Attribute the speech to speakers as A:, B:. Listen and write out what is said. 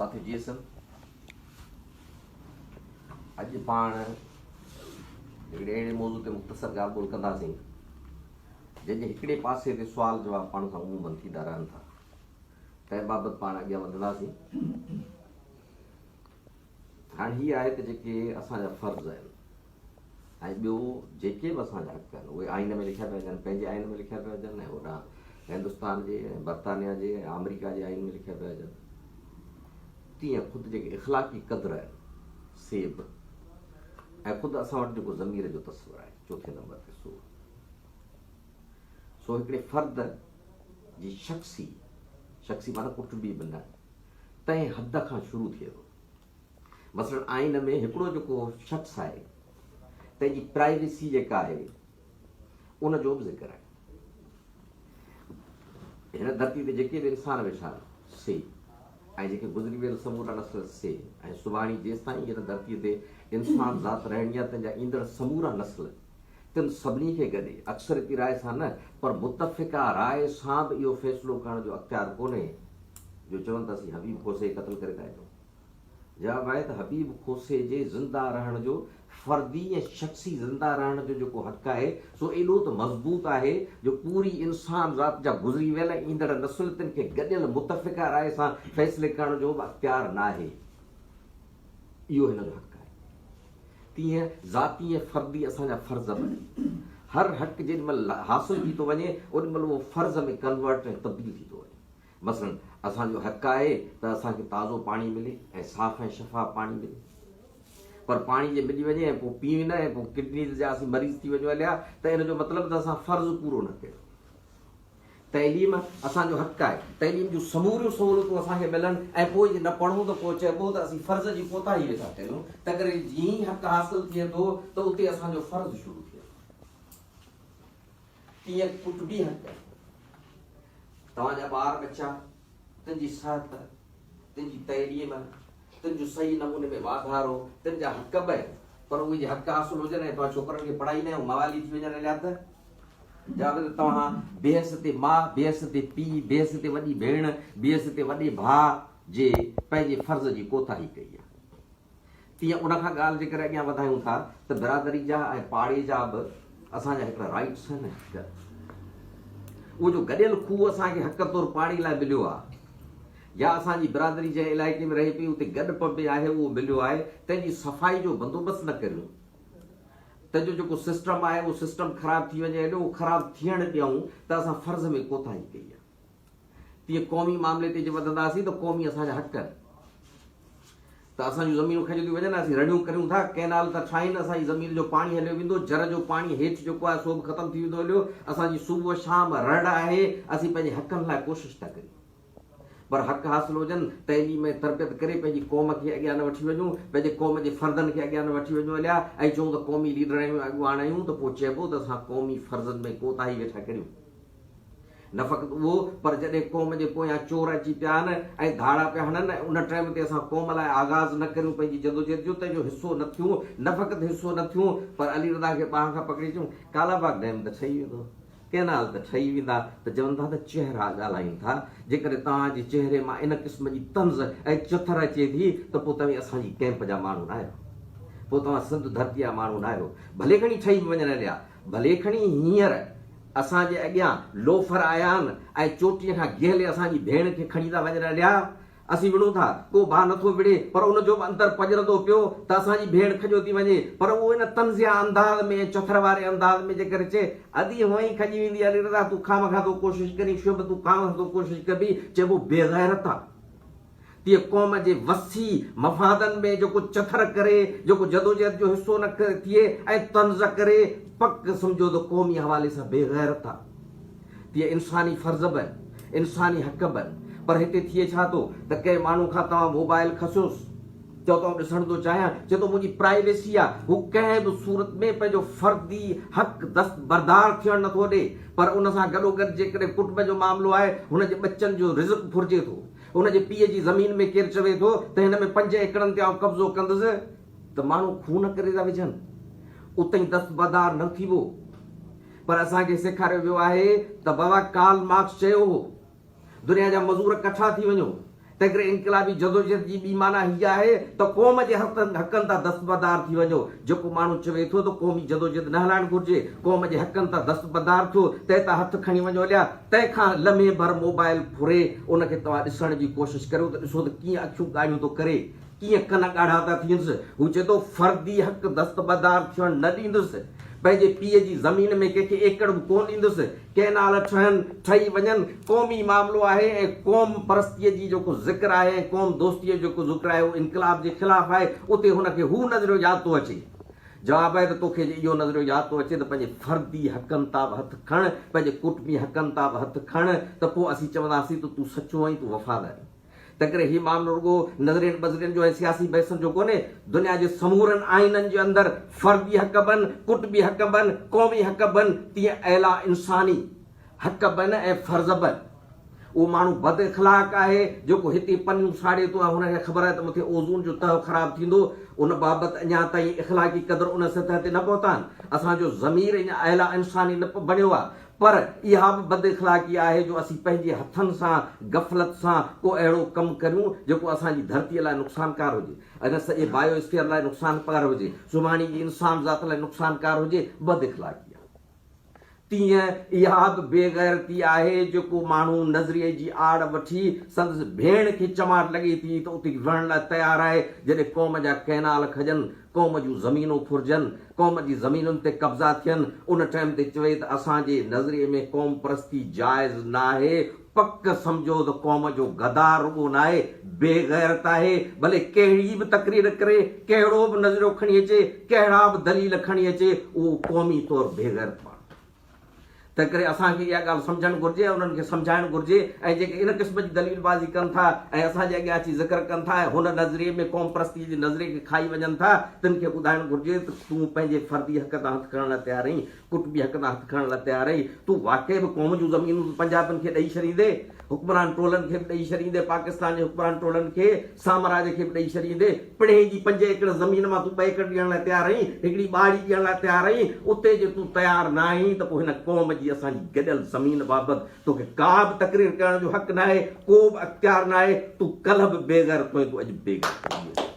A: साथी जीएसएम अॼु पाण हिकिड़े अहिड़े मौज़ू ते मुख़्तसर ॻाल्हि ॿोल कंदासीं जंहिंजे हिकिड़े पासे ते सुवाल जवाब पाण सां उमूमन थींदा रहनि था। तंहिं बाबति पाण अॻियां वधंदासीं। हाणे हीअ आहे त जेके असांजा फ़र्ज़ आहिनि ऐं ॿियो जेके बि असांजा हक़ आहिनि उहे आइन में लिखिया पिया हुजनि, पंहिंजे आइन में लिखिया पिया हुजनि ऐं होॾां हिंदुस्तान जे बर्तानिया जे ऐं अमेरिका जे आइन में लिखिया पिया हुजनि। तीअं ख़ुदि जेके इख़लाक़ी क़द्र आहिनि से बि ऐं ख़ुदि असां वटि जेको ज़मीर जो तस्वुरु आहे चोथे नंबर ते सो हिकिड़े फ़र्द जी शख़्सी माना कुटुंबी बि न तंहिं हद खां शुरू थिए थो। मसलन आइन में हिकिड़ो जेको शख़्स आहे तंहिंजी प्राइवेसी जेका आहे उनजो बि ज़िक्र आहे। हिन धरती ते जेके बि इंसान वेठा आहिनि से ऐं जेके गुज़री वियल समूरा नस्ल से ऐं सुभाणे जेसिताईं हिन धरतीअ ते इंसान ज़ात रहणी आहे तंहिंजा ईंदड़ समूरा नस्ल तिन सभिनी खे गॾे अक्सरती राय सां न पर मुतफ़िक़ा राय सां बि इहो फ़ैसिलो करण जो अख़्तियार कोन्हे जो चवनि था असीं हबीब खोसे क़तल करे था अचूं। जवाबु आहे त हबीब खोसे जे ज़िंदा रहण जो फ़र्दी ऐं शख़्सी ज़िंदा रहण जो जेको हक़ आहे सो एॾो त मज़बूत आहे जो पूरी इंसान ज़ात जा गुज़री वियल ईंदड़ नस्लतिन खे गॾियल मुतफ़िक़ा राय सां फ़ैसिले करण जो बि अख़्तियार न आहे। इहो हिन जो हक़ आहे। तीअं ज़ाती ऐं फ़र्दी असांजा फ़र्ज़ बि हर हक़ जेॾीमहिल हासिलु थी थो वञे ओॾीमहिल उहो फ़र्ज़ में कन्वर्ट ऐं तब्दील थी थो वञे। मसलन असांजो हक़ आहे त असांखे ताज़ो पाणी मिले ऐं साफ़ ऐं शफ़ाफ़ पाणी मिले, पर पाणी जे मिली वञे ऐं पोइ पीउ न ऐं पोइ किडनी जा असीं मरीज़ थी वञूं हलिया त इन जो मतिलबु त असां फ़र्ज़ु पूरो न कयो। तइलीम असांजो हक़ आहे, तइलीम जूं समूरियूं सहूलियतूं असांखे मिलनि ऐं पोइ जे न पढ़ूं त पोइ चइबो त असीं फ़र्ज़ जी कोताही वेठा कयूं। त करे जीअं ई हक़ हासिलु थिए थो त उते असांजो फ़र्ज़ु शुरू थिए थो। तीअं कुझु बि हक़ आहे। तव्हांजा ॿार बच्चा तुंहिंजी सिहत, तुंहिंजी तइलीम, तुंहिंजो सही नमूने में वाधारो, तुंहिंजा हक़ बि आहिनि, पर उहे जे हक़ हासिलु हुजनि ऐं तव्हां छोकिरनि खे पढ़ाईंदा आहियो मवाली थी वञनि हलिया त या तव्हां बेहस ते माउ, बेहस ते पीउ, बेहस ते वॾी भेण, बेहस ते वॾे भाउ जे पंहिंजे फ़र्ज़ जी कोताही कई आहे। तीअं उनखां ॻाल्हि जे करे अॻियां वधायूं था त बिरादरी जा ऐं पाड़े जा बि असांजा हिकिड़ा राइट्स आहिनि। उहो जो गॾियल खूह असांखे हक़ तौरु पाणी लाइ मिलियो आहे या असांजी बिरादरी जंहिं इलाइक़े में रहे पई उते गॾप में आहे उहो मिलियो आहे, तंहिंजी सफ़ाई जो बंदोबस्तु न करियूं, तंहिंजो जेको सिस्टम आहे उहो सिस्टम ख़राबु थी वञे हेॾो ख़राबु थियणु ॾियूं त असां फ़र्ज़ में कोताही कई आहे। तीअं क़ौमी मामले ते जे वधंदासीं त क़ौमी असांजा हक़ आहिनि त असांजूं ज़मीनूं खॼियूं थी वञनि, असीं रड़ियूं करियूं था, कैनाल था ठाहिनि, असांजी ज़मीन जो पाणी हलियो वेंदो, जर जो पाणी हेठि जेको आहे सो बि ख़तमु थी वेंदो हलियो। असांजी सुबुह शाम रड़ आहे, असीं पंहिंजे हक़नि लाइ कोशिशि था करियूं, पर हक़ हासिलु हुजनि तइलीम में तरबियत करे पंहिंजी क़ौम खे अॻियां न वठी वञूं, पंहिंजे क़ौम जे फ़र्ज़नि खे अॻियां न वठी वञूं हलिया ऐं चऊं त क़ौमी लीडर आहियूं, अॻुवान आहियूं, त पोइ चइबो त असां क़ौमी फ़र्ज़नि में कोताही वेठा करियूं। न फ़क़ति उहो, पर जॾहिं क़ौम जे पोयां चोर अची पिया आहिनि ऐं धाड़ा पिया हणनि ऐं उन टाइम ते असां क़ौम लाइ आगाज़ न करियूं पंहिंजी जदोजहद जो, तंहिंजो हिसो न थियूं, न फ़क़ति हिसो न थियूं पर अली रज़ा खे ॿाह खां पकिड़े अचूं कालाबाग डैम त ठही वेंदो, कैनाल त ठही वेंदा, त चवनि था त चेहरा ॻाल्हायूं था। जेकॾहिं तव्हांजे चेहरे मां इन क़िस्म जी तंज़ ऐं चथर अचे थी त पोइ तव्हां असांजी कैंप जा माण्हू न आहियो, पोइ तव्हां सिंध धरती जा माण्हू न आहियो। भले खणी ठही वञनि हलिया, भले खणी हींअर असांजे अॻियां लोफर आया आहिनि ऐं चोटीअ खां गेहले असांजी भेण खे खणी था वञनि हलिया, असीं विढ़ूं था, को भाउ नथो विढ़े पर उनजो बि अंदरि पजरंदो पियो त असांजी भेण खॼो थी वञे, पर उहो इन तंज़िया अंदाज़ में चथर वारे अंदाज़ में जेकर चए अदी हुअं ई खॼी वेंदी अली रज़ा तूं खामखां थो कोशिशि करी, शुभ तूं खामखां थो कोशिशि कबी, चइबो बेग़ैरत आहे। तीअं क़ौम जे वसी मफ़ादनि में जेको चथर करे, जेको जदोजहद जो हिसो न थिए ऐं तंज़ करे, पक सम्झो त क़ौमी हवाले सां बेग़ैरत आहे। तीअं इंसानी फ़र्ज़ बि आहिनि, इंसानी हक़ बि आहिनि, पर हिते थिए छा थो त कंहिं माण्हू खां तव्हां मोबाइल खसियोसि, चओ त ॾिसण थो चाहियां, चए थो मुंहिंजी प्राइवेसी आहे, हू कंहिं बि सूरत में पंहिंजो फ़र्दी हक़ दस्तबरदार थियणु नथो ॾे, पर उन सां गॾोगॾु जेकॾहिं कुटुंब जो मामिलो आहे, हुनजे ॿचनि जो रिज़्क़ फुरिजे थो, हुनजे पीउ जी ज़मीन में केरु चवे थो त हिन में 5 एकड़नि ते आउं कब्ज़ो कंदुसि, त माण्हू खून करे था विझनि, उतां दस्तबरदार न थीबो। पर असांखे सेखारियो वियो आहे त बाबा कार्ल मार्क्स चयो हो दुनिया जा मज़ूर कठा थी वञो, तंहिं करे इनकलाबी जदोजहद जी ॿी माना हीअ आहे त क़ौम जे हक़नि तां दस्तबरदार थी वञो। जेको माण्हू चवे थो त क़ौमी जदोजहद न हलाइणु घुरिजे, क़ौम जे हक़नि तां दस्तबरदार थियो, तंहिं तां हथु खणी वञो हलिया, तंहिंखां लम्हे भर मोबाइल फुरे उनखे तव्हां ॾिसण जी कोशिशि करियो त ॾिसो त कीअं अखियूं ॻाढ़ियूं थो करे, कीअं कन ॻाढ़ा था थियसि। हू चए थो फर्दी हक़ दस्तबरदार थियणु न ॾींदुसि, पंहिंजे पीउ जी ज़मीन में कंहिंखे एकड़ बि कोन ॾींदुसि, कैनाल ठही वञनि। क़ौमी मामिलो आहे ऐं क़ौम परस्तीअ जी जेको ज़िक्र आहे ऐं क़ौम दोस्तीअ जो जेको ज़िक्र आहे उहो इनकलाब जे ख़िलाफ़ आहे। उते हुनखे हू नज़रियो यादि थो अचे। जवाबु आहे त तोखे इहो नज़रियो यादि थो अचे त पंहिंजे फर्दी हक़नि तां बि हथु खण, पंहिंजे कुटुंबी हक़नि तां बि हथु खण, त पोइ असीं चवंदासीं त तूं सचो आहीं, तूं वफ़ादार आहीं। तंहिं करे हीउ मामिलो रुॻो नज़रियनि बज़रियनि जो ऐं सियासी बहसनि जो कोन्हे। दुनिया जे समूरनि आइननि जे अंदरि फर्दी हक़ बि, कुटुंबी हक़ बि, क़ौमी हक़ बि, तीअं अहिला इंसानी हक़ बि ऐं फर्ज़ बि। उहो माण्हू बद इख़लाक़ आहे जेको हिते पनियूं साड़े थो, हुनखे ख़बर आहे त मूंखे ओज़ोन जो तह ख़राबु थींदो, उन बाबति अञा ताईं इख़लाक़ी क़दुरु उन सतह ते न पहुता आहिनि। असांजो ज़मीर अञा अहिला इंसानी न बणियो आहे। पर इहा बि बद इख़लाक़ी आहे जो असीं पंहिंजे हथनि सां गफ़लत सां को अहिड़ो कमु करियूं जेको असांजी धरतीअ लाइ नुक़सानकार हुजे, अञा सॼे बायोस्फीयर लाइ नुक़सानकार हुजे, सुभाणे जी इंसान ज़ात लाइ नुक़सानकार हुजे। बद इख़लाक़ी आहे। तीअं इहा बि बेग़ैरती आहे जेको माण्हू नज़रिये जी आड़ वठी संदसि भेण खे चमाट लॻे थी त उते वहण लाइ तयारु आहे। जॾहिं क़ौम जा कैनाल खजनि, क़ौम जूं ज़मीनूं फुरजनि, क़ौम जी ज़मीनुनि ते कब्ज़ा थियनि, उन टाइम ते चवे त असांजे नज़रिये में क़ौम परस्ती जाइज़ न आहे। पक सम्झो त क़ौम जो गदार रुॻो न आहे, बेग़ैरत आहे। भले कहिड़ी बि तकरीर करे, कहिड़ो बि नज़रियो खणी अचे, कहिड़ा बि दलील खणी अचे, उहो क़ौमी तौरु बेग़ैरत माण्हू। तंहिं करे असांखे इहा ॻाल्हि सम्झणु घुरिजे, उन्हनि खे सम्झाइणु घुरिजे। ऐं जेके इन क़िस्म जी दलीलबाज़ी कनि था ऐं असांजे अॻियां अची ज़िक्र कनि था ऐं हुन नज़रिये में क़ौम परस्ती जे नज़रिये खे खाई वञनि था, तिन खे ॿुधाइणु घुरिजे त तूं पंहिंजे फर्दी हक़ तां हथु खणण लाइ तयारु आहीं, कुटुंबी हक़ तां हथु खणण लाइ तयारु आहीं। तूं वाक़ई बि क़ौम जूं ज़मीनूं पंजाबनि खे ॾेई छॾींदे, हुक्मरान टोलनि खे बि ॾेई छॾींदे, पाकिस्तान जे हुक्मरान टोलनि खे, साम्राज्य खे बि ॾेई छॾींदे। पिणे जी 5 एकड़ ज़मीन मां तूं 2 एकड़ ॾियण लाइ तयारु आहीं, हिकिड़ी ॿाड़ी ॾियण लाइ तयारु आहीं। उते जे तूं तयारु न आहीं त पोइ हिन क़ौम जी असांजी गॾियल ज़मीन बाबति तोखे का बि तकरीर करण जो हक़ न आहे, को बि अख़्तियार न आहे। तूं कल्ह बि बेग़ैरत हुए, तूं अॼु बेग़ैरत।